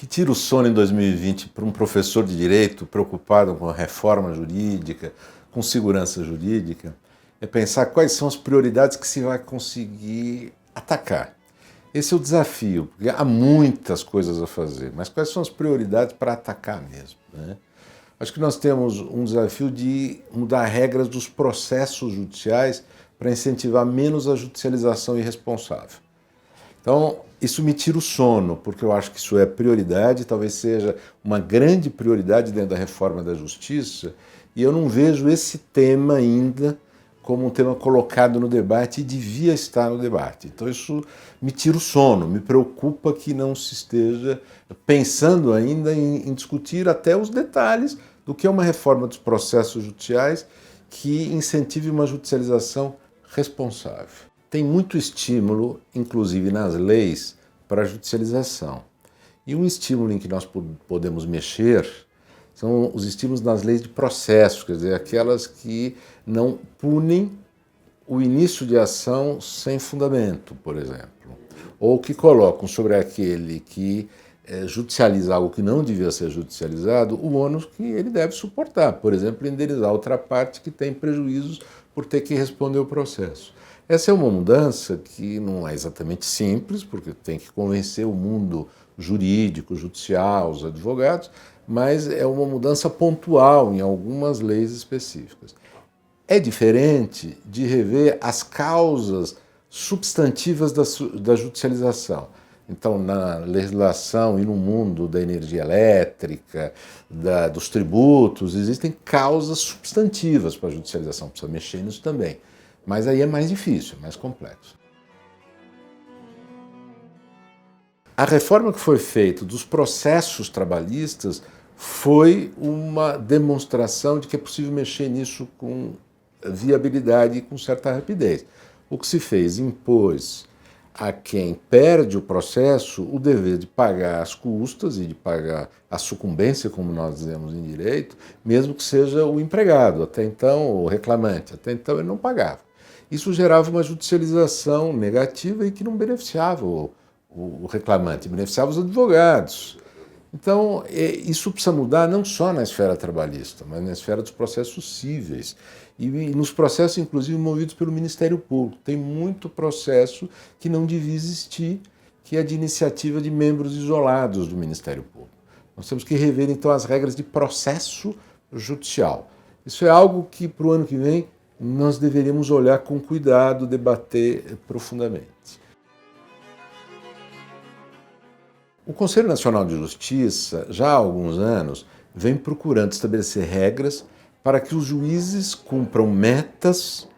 que tira o sono em 2020 para um professor de direito preocupado com a reforma jurídica, com segurança jurídica, é pensar quais são as prioridades que se vai conseguir atacar. Esse é o desafio, porque há muitas coisas a fazer, mas quais são as prioridades para atacar mesmo, né? Acho que nós temos um desafio de mudar regras dos processos judiciais para incentivar menos a judicialização irresponsável. Então, isso me tira o sono, porque eu acho que isso é prioridade, talvez seja uma grande prioridade dentro da reforma da justiça, e eu não vejo esse tema ainda como um tema colocado no debate e devia estar no debate. Então isso me tira o sono, me preocupa que não se esteja pensando ainda em discutir até os detalhes do que é uma reforma dos processos judiciais que incentive uma judicialização responsável. Tem muito estímulo, inclusive nas leis, para a judicialização. E um estímulo em que nós podemos mexer são os estímulos nas leis de processo, quer dizer, aquelas que não punem o início de ação sem fundamento, por exemplo, ou que colocam sobre aquele que judicializa algo que não devia ser judicializado o ônus que ele deve suportar, por exemplo, indenizar outra parte que tem prejuízos por ter que responder o processo. Essa é uma mudança que não é exatamente simples, porque tem que convencer o mundo jurídico, judicial, os advogados, mas é uma mudança pontual em algumas leis específicas. É diferente de rever as causas substantivas da judicialização. Então, na legislação e no mundo da energia elétrica, dos tributos, existem causas substantivas para a judicialização, precisa mexer nisso também. Mas aí é mais difícil, é mais complexo. A reforma que foi feita dos processos trabalhistas foi uma demonstração de que é possível mexer nisso com viabilidade e com certa rapidez. O que se fez? Impôs a quem perde o processo o dever de pagar as custas e de pagar a sucumbência, como nós dizemos em direito, mesmo que seja o empregado, até então o reclamante, até então ele não pagava. Isso gerava uma judicialização negativa e que não beneficiava o reclamante, beneficiava os advogados. Então, isso precisa mudar não só na esfera trabalhista, mas na esfera dos processos cíveis e nos processos, inclusive, movidos pelo Ministério Público. Tem muito processo que não devia existir, que é de iniciativa de membros isolados do Ministério Público. Nós temos que rever, então, as regras de processo judicial. Isso é algo que, para o ano que vem, nós deveríamos olhar com cuidado, debater profundamente. O Conselho Nacional de Justiça, já há alguns anos, vem procurando estabelecer regras para que os juízes cumpram metas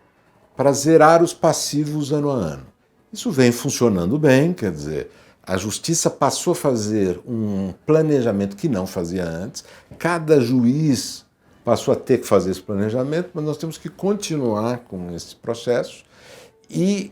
para zerar os passivos ano a ano. Isso vem funcionando bem, quer dizer, a Justiça passou a fazer um planejamento que não fazia antes, cada juiz passou a ter que fazer esse planejamento, mas nós temos que continuar com esse processo e,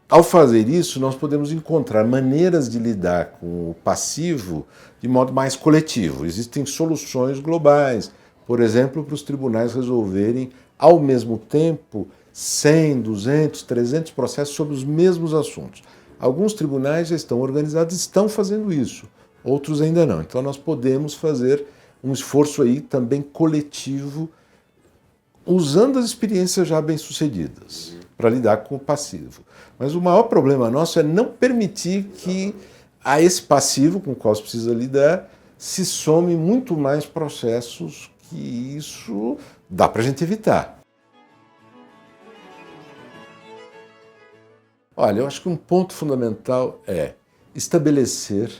ao fazer isso, nós podemos encontrar maneiras de lidar com o passivo de modo mais coletivo. Existem soluções globais, por exemplo, para os tribunais resolverem, ao mesmo tempo, 100, 200, 300 processos sobre os mesmos assuntos. Alguns tribunais já estão organizados e estão fazendo isso, outros ainda não. Então nós podemos fazer um esforço aí também coletivo, usando as experiências já bem-sucedidas para lidar com o passivo. Mas o maior problema nosso é não permitir que a esse passivo com o qual se precisa lidar se some muito mais processos, que isso dá para a gente evitar. Olha, eu acho que um ponto fundamental é estabelecer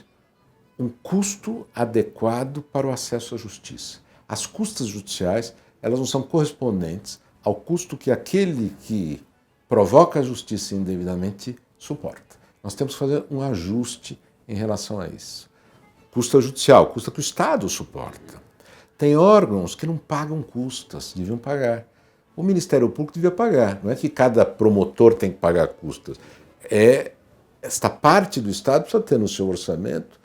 um custo adequado para o acesso à justiça. As custas judiciais, elas não são correspondentes ao custo que aquele que provoca a justiça indevidamente suporta. Nós temos que fazer um ajuste em relação a isso. Custa judicial, custa que o Estado suporta. Tem órgãos que não pagam custas, deviam pagar. O Ministério Público devia pagar. Não é que cada promotor tem que pagar custas. Esta parte do Estado precisa ter no seu orçamento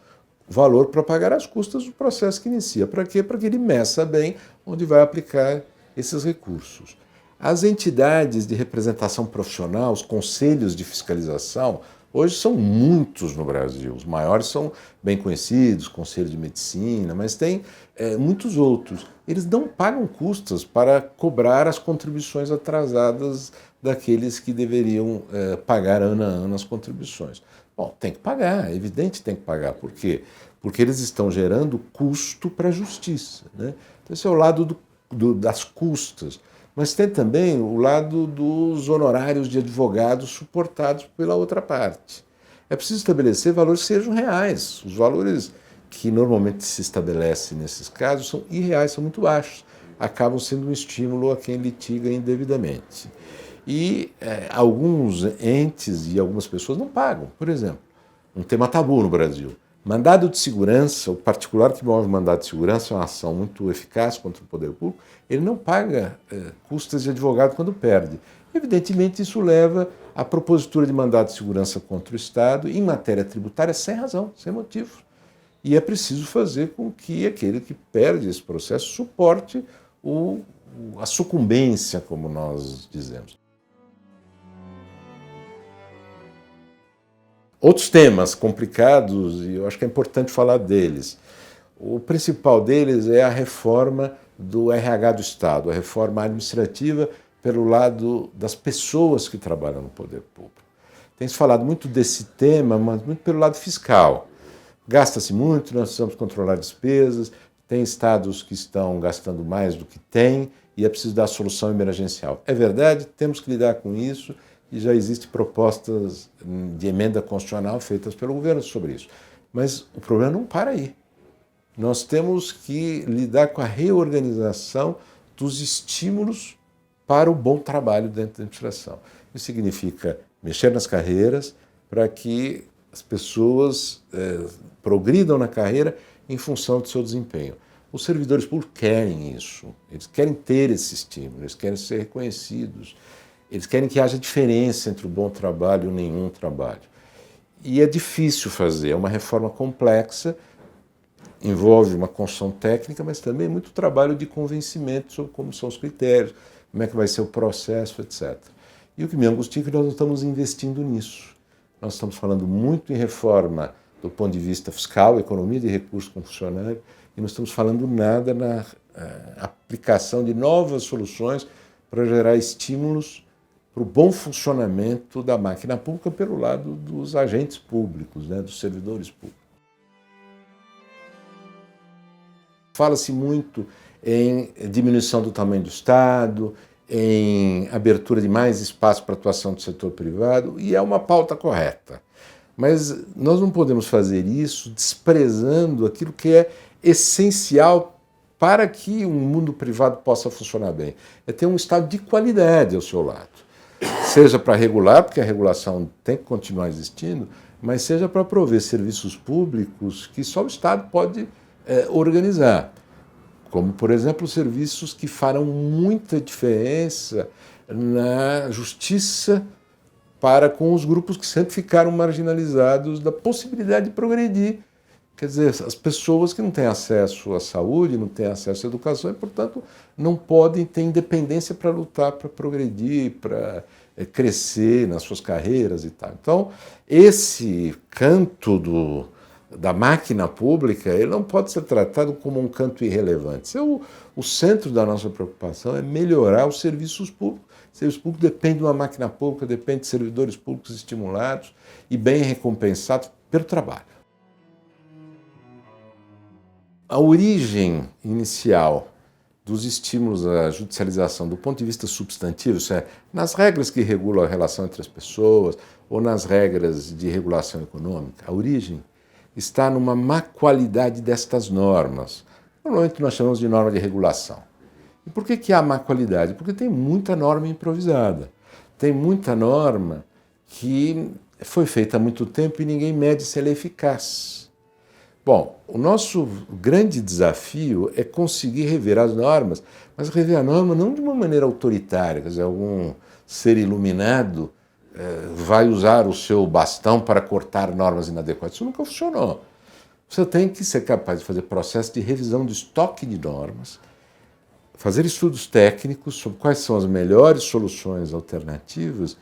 valor para pagar as custas do processo que inicia. Para quê? Para que ele meça bem onde vai aplicar esses recursos. As entidades de representação profissional, os conselhos de fiscalização, Hoje são muitos no Brasil, os maiores são bem conhecidos, Conselho de Medicina, mas tem muitos outros. Eles não pagam custas para cobrar as contribuições atrasadas daqueles que deveriam pagar ano a ano as contribuições. Bom, tem que pagar, é evidente que tem que pagar. Por quê? Porque eles estão gerando custo para a justiça, né? Então esse é o lado das custas. Mas tem também o lado dos honorários de advogados suportados pela outra parte. É preciso estabelecer valores que sejam reais. Os valores que normalmente se estabelecem nesses casos são irreais, são muito baixos. Acabam sendo um estímulo a quem litiga indevidamente. E alguns entes e algumas pessoas não pagam. Por exemplo, um tema tabu no Brasil. Mandado de segurança, o particular que move mandado de segurança é uma ação muito eficaz contra o poder público, ele não paga custas de advogado quando perde. Evidentemente, isso leva à propositura de mandado de segurança contra o Estado em matéria tributária sem razão, sem motivo. E é preciso fazer com que aquele que perde esse processo suporte a sucumbência, como nós dizemos. Outros temas complicados, e eu acho que é importante falar deles. O principal deles é a reforma do RH do Estado, a reforma administrativa pelo lado das pessoas que trabalham no poder público. Tem se falado muito desse tema, mas muito pelo lado fiscal. Gasta-se muito, nós precisamos controlar despesas, tem estados que estão gastando mais do que têm e é preciso dar solução emergencial. É verdade, temos que lidar com isso, e já existem propostas de emenda constitucional feitas pelo governo sobre isso. Mas o problema não para aí. Nós temos que lidar com a reorganização dos estímulos para o bom trabalho dentro da administração. Isso significa mexer nas carreiras para que as pessoas progridam na carreira em função do seu desempenho. Os servidores públicos querem isso, eles querem ter esse estímulo, eles querem ser reconhecidos. Eles querem que haja diferença entre o bom trabalho e o nenhum trabalho. E é difícil fazer, é uma reforma complexa, envolve uma construção técnica, mas também muito trabalho de convencimento sobre como são os critérios, como é que vai ser o processo, etc. E o que me angustia é que nós não estamos investindo nisso. Nós estamos falando muito em reforma do ponto de vista fiscal, economia de recursos com funcionário, e não estamos falando nada na aplicação de novas soluções para gerar estímulos para o bom funcionamento da máquina pública pelo lado dos agentes públicos, né, dos servidores públicos. Fala-se muito em diminuição do tamanho do Estado, em abertura de mais espaço para atuação do setor privado, e é uma pauta correta. Mas nós não podemos fazer isso desprezando aquilo que é essencial para que um mundo privado possa funcionar bem. É ter um Estado de qualidade ao seu lado. Seja para regular, porque a regulação tem que continuar existindo, mas seja para prover serviços públicos que só o Estado pode organizar. Como, por exemplo, serviços que farão muita diferença na justiça para com os grupos que sempre ficaram marginalizados da possibilidade de progredir. Quer dizer, as pessoas que não têm acesso à saúde, não têm acesso à educação e, portanto, não podem ter independência para lutar, para progredir, para crescer nas suas carreiras e tal. Então, esse canto da máquina pública, ele não pode ser tratado como um canto irrelevante. O centro da nossa preocupação é melhorar os serviços públicos. O serviço público depende de uma máquina pública, depende de servidores públicos estimulados e bem recompensados pelo trabalho. A origem inicial dos estímulos à judicialização do ponto de vista substantivo, isso é, nas regras que regulam a relação entre as pessoas ou nas regras de regulação econômica, a origem está numa má qualidade destas normas. Normalmente nós chamamos de norma de regulação. E por que há má qualidade? Porque tem muita norma improvisada. Tem muita norma que foi feita há muito tempo e ninguém mede se ela é eficaz. Bom, o nosso grande desafio é conseguir rever as normas, mas rever a norma não de uma maneira autoritária, quer dizer, algum ser iluminado vai usar o seu bastão para cortar normas inadequadas. Isso nunca funcionou. Você tem que ser capaz de fazer processo de revisão do estoque de normas, fazer estudos técnicos sobre quais são as melhores soluções alternativas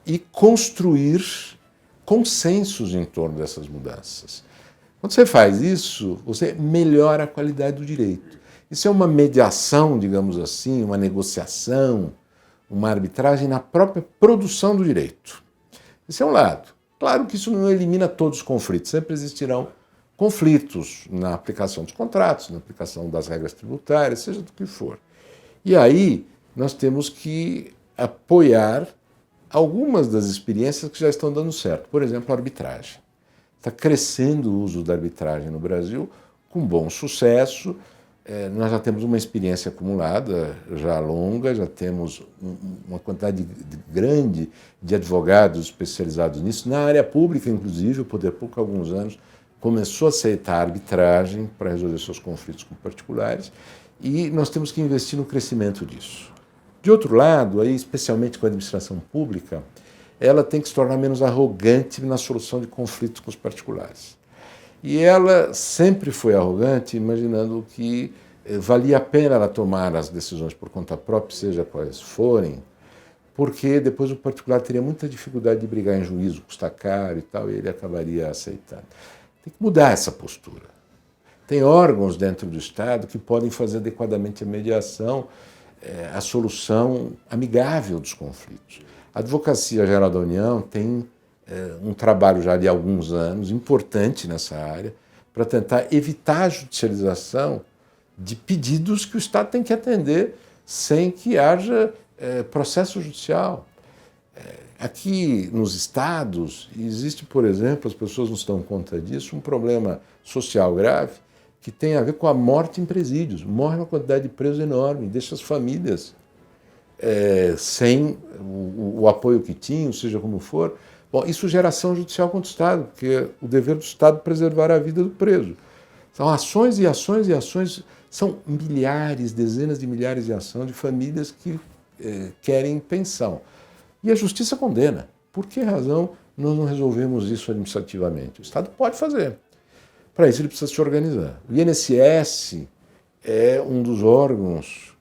e construir consensos em torno dessas mudanças. Quando você faz isso, você melhora a qualidade do direito. Isso é uma mediação, digamos assim, uma negociação, uma arbitragem na própria produção do direito. Esse é um lado. Claro que isso não elimina todos os conflitos, sempre existirão conflitos na aplicação dos contratos, na aplicação das regras tributárias, seja do que for. E aí nós temos que apoiar algumas das experiências que já estão dando certo. Por exemplo, a arbitragem. Está crescendo o uso da arbitragem no Brasil com bom sucesso. Nós já temos uma experiência acumulada, já longa, já temos uma quantidade grande de advogados especializados nisso. Na área pública, inclusive, o Poder Público, há alguns anos, começou a aceitar a arbitragem para resolver seus conflitos com particulares e nós temos que investir no crescimento disso. De outro lado, aí, especialmente com a administração pública, ela tem que se tornar menos arrogante na solução de conflitos com os particulares. E ela sempre foi arrogante, imaginando que valia a pena ela tomar as decisões por conta própria, seja quais forem, porque depois o particular teria muita dificuldade de brigar em juízo, custa caro e tal, e ele acabaria aceitando. Tem que mudar essa postura. Tem órgãos dentro do Estado que podem fazer adequadamente a mediação, a solução amigável dos conflitos. A Advocacia Geral da União tem um trabalho já de alguns anos importante nessa área para tentar evitar a judicialização de pedidos que o Estado tem que atender sem que haja processo judicial. Aqui nos estados existe, por exemplo, as pessoas não se dão conta disso, um problema social grave que tem a ver com a morte em presídios. Morre uma quantidade de presos enorme, deixa as famílias sem o apoio que tinham, seja como for. Bom, isso gera ação judicial contra o Estado, porque é o dever do Estado preservar a vida do preso. São ações e ações e ações, são milhares, dezenas de milhares de ações de famílias que querem pensão. E a Justiça condena. Por que razão nós não resolvemos isso administrativamente? O Estado pode fazer. Para isso ele precisa se organizar. O INSS é um dos órgãos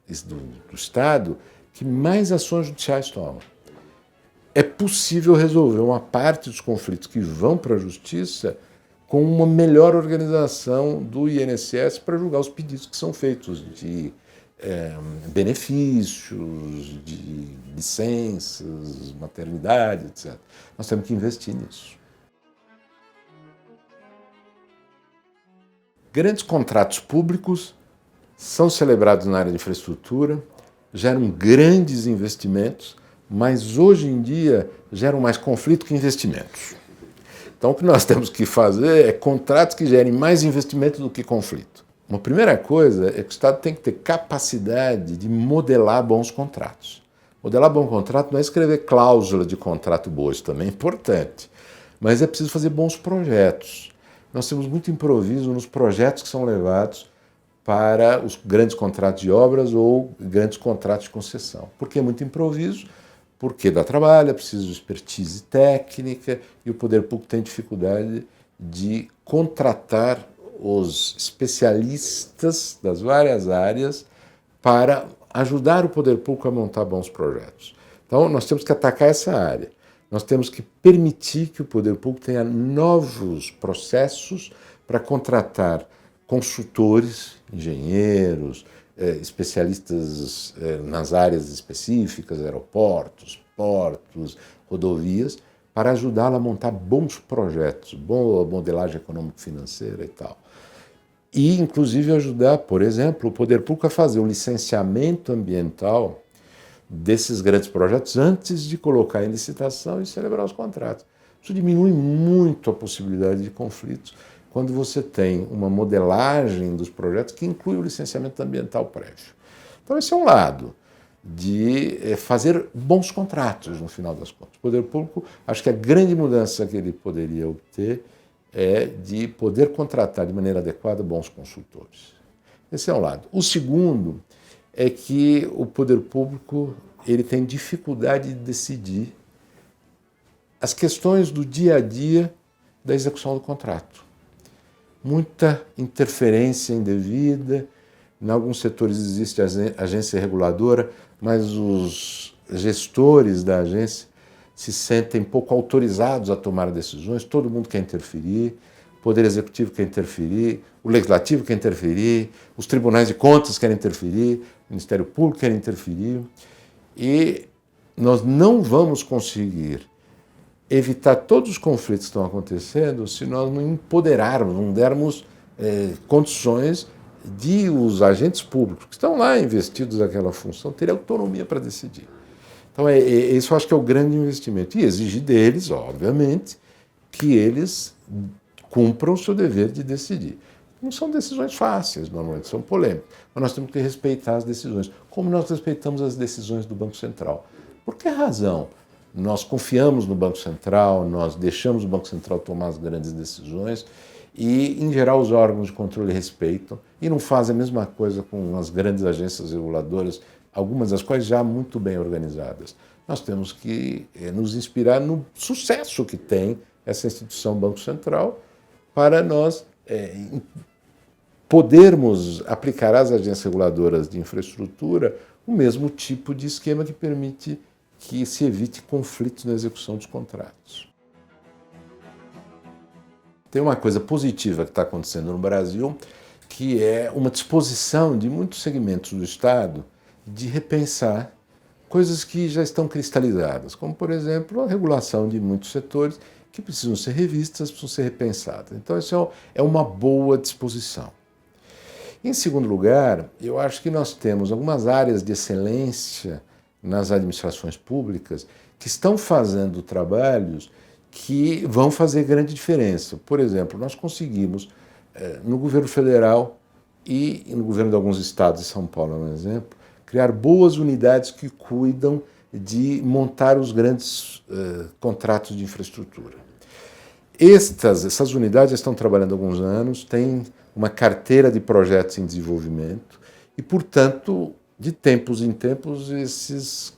do Estado que mais ações judiciais toma. É possível resolver uma parte dos conflitos que vão para a Justiça com uma melhor organização do INSS para julgar os pedidos que são feitos de benefícios, de licenças, maternidade, etc. Nós temos que investir nisso. Grandes contratos públicos são celebrados na área de infraestrutura, geram grandes investimentos, mas hoje em dia geram mais conflito que investimentos. Então o que nós temos que fazer é contratos que gerem mais investimento do que conflito. Uma primeira coisa é que o Estado tem que ter capacidade de modelar bons contratos. Modelar bom contrato não é escrever cláusula de contrato boa, isso também é importante, mas é preciso fazer bons projetos. Nós temos muito improviso nos projetos que são levados para os grandes contratos de obras ou grandes contratos de concessão. Por que muito improviso? Porque dá trabalho, é preciso expertise técnica e o poder público tem dificuldade de contratar os especialistas das várias áreas para ajudar o poder público a montar bons projetos. Então, nós temos que atacar essa área. Nós temos que permitir que o poder público tenha novos processos para contratar consultores, engenheiros, especialistas nas áreas específicas, aeroportos, portos, rodovias, para ajudá-lo a montar bons projetos, boa modelagem econômico-financeira e tal. E, inclusive, ajudar, por exemplo, o poder público a fazer o licenciamento ambiental desses grandes projetos antes de colocar em licitação e celebrar os contratos. Isso diminui muito a possibilidade de conflitos quando você tem uma modelagem dos projetos que inclui o licenciamento ambiental prévio. Então esse é um lado de fazer bons contratos no final das contas. O poder público, acho que a grande mudança que ele poderia obter é de poder contratar de maneira adequada bons consultores. Esse é um lado. O segundo é que o poder público ele tem dificuldade de decidir as questões do dia a dia da execução do contrato. Muita interferência indevida, em alguns setores existe agência reguladora, mas os gestores da agência se sentem pouco autorizados a tomar decisões, todo mundo quer interferir, o Poder Executivo quer interferir, o Legislativo quer interferir, os tribunais de contas querem interferir, o Ministério Público quer interferir, e nós não vamos conseguir evitar todos os conflitos que estão acontecendo se nós não empoderarmos, não dermos condições de os agentes públicos que estão lá investidos naquela função terem autonomia para decidir. Então, isso eu acho que é o grande investimento. E exigir deles, obviamente, que eles cumpram o seu dever de decidir. Não são decisões fáceis, normalmente, são polêmicas. Mas nós temos que respeitar as decisões, como nós respeitamos as decisões do Banco Central. Por que razão? Nós confiamos no Banco Central, nós deixamos o Banco Central tomar as grandes decisões e, em geral, os órgãos de controle respeitam e não fazem a mesma coisa com as grandes agências reguladoras, algumas das quais já muito bem organizadas. Nós temos que nos inspirar no sucesso que tem essa instituição Banco Central para nós podermos aplicar às agências reguladoras de infraestrutura o mesmo tipo de esquema que permite que se evite conflitos na execução dos contratos. Tem uma coisa positiva que está acontecendo no Brasil, que é uma disposição de muitos segmentos do Estado de repensar coisas que já estão cristalizadas, como, por exemplo, a regulação de muitos setores que precisam ser revistas, precisam ser repensadas. Então, isso é uma boa disposição. Em segundo lugar, eu acho que nós temos algumas áreas de excelência nas administrações públicas que estão fazendo trabalhos que vão fazer grande diferença. Por exemplo, nós conseguimos, no governo federal e no governo de alguns estados, de São Paulo, por exemplo, criar boas unidades que cuidam de montar os grandes contratos de infraestrutura. Essas unidades estão trabalhando há alguns anos, têm uma carteira de projetos em desenvolvimento e, portanto, de tempos em tempos, esses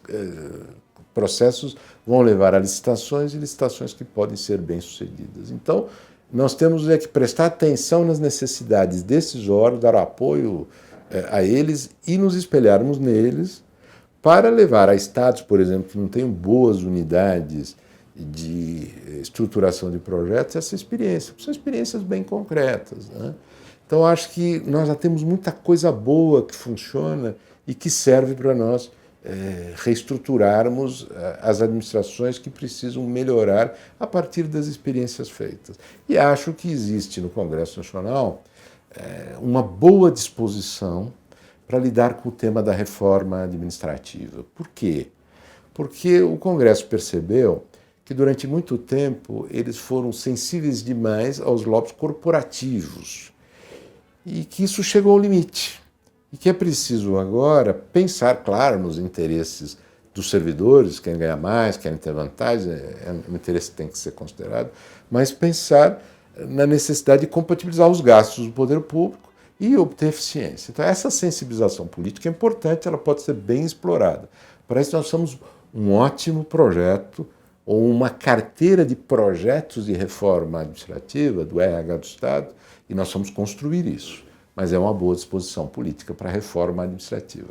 processos vão levar a licitações e licitações que podem ser bem-sucedidas. Então, nós temos que prestar atenção nas necessidades desses órgãos, dar apoio a eles e nos espelharmos neles para levar a estados, por exemplo, que não tenham boas unidades de estruturação de projetos, essa experiência. São experiências bem concretas, né? Então, acho que nós já temos muita coisa boa que funciona e que serve para nós reestruturarmos as administrações que precisam melhorar a partir das experiências feitas. E acho que existe no Congresso Nacional uma boa disposição para lidar com o tema da reforma administrativa. Por quê? Porque o Congresso percebeu que durante muito tempo eles foram sensíveis demais aos lobbies corporativos e que isso chegou ao limite. E que é preciso agora pensar, claro, nos interesses dos servidores, querem ganhar mais, querem ter vantagem, é um interesse que tem que ser considerado, mas pensar na necessidade de compatibilizar os gastos do poder público e obter eficiência. Então, essa sensibilização política é importante, ela pode ser bem explorada. Para isso, nós somos um ótimo projeto ou uma carteira de projetos de reforma administrativa do RH do Estado e nós vamos construir isso. Mas é uma boa disposição política para a reforma administrativa.